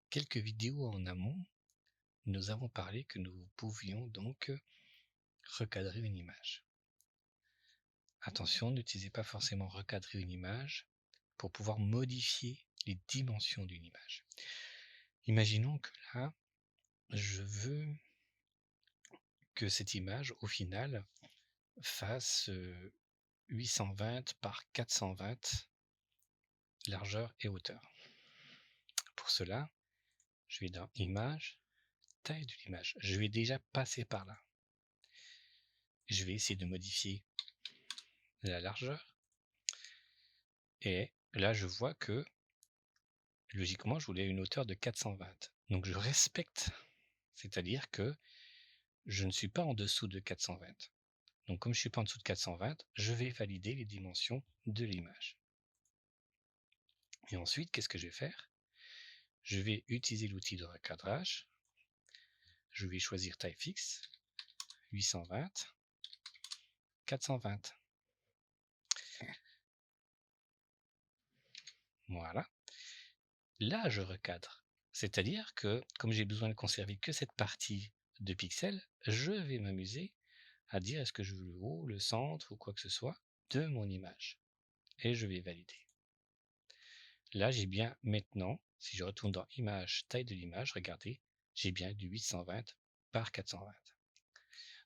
quelques vidéos en amont, nous avons parlé que nous pouvions donc recadrer une image. Attention, n'utilisez pas forcément recadrer une image pour pouvoir modifier les dimensions d'une image. Imaginons que là, je veux que cette image, au final, fasse 820 par 420 largeur et hauteur. Pour cela, je vais dans Image, taille de l'image. Je vais déjà passer par là. Je vais essayer de modifier la largeur. Et là, je vois que, logiquement, je voulais une hauteur de 420. Donc, je respecte, c'est-à-dire que je ne suis pas en dessous de 420. Donc, comme je ne suis pas en dessous de 420, je vais valider les dimensions de l'image. Et ensuite, qu'est-ce que je vais faire? Je vais utiliser l'outil de recadrage. Je vais choisir taille fixe, 820, 420. Voilà. Là, je recadre. C'est-à-dire que, comme j'ai besoin de conserver que cette partie de pixels, je vais m'amuser à dire est-ce que je veux le haut, le centre ou quoi que ce soit de mon image. Et je vais valider. Là, j'ai bien maintenant, si je retourne dans Image, taille de l'image, regardez, j'ai bien du 820 par 420.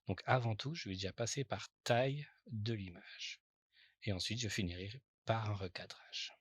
Donc avant tout, je vais déjà passer par taille de l'image. Et ensuite, je finirai par un recadrage.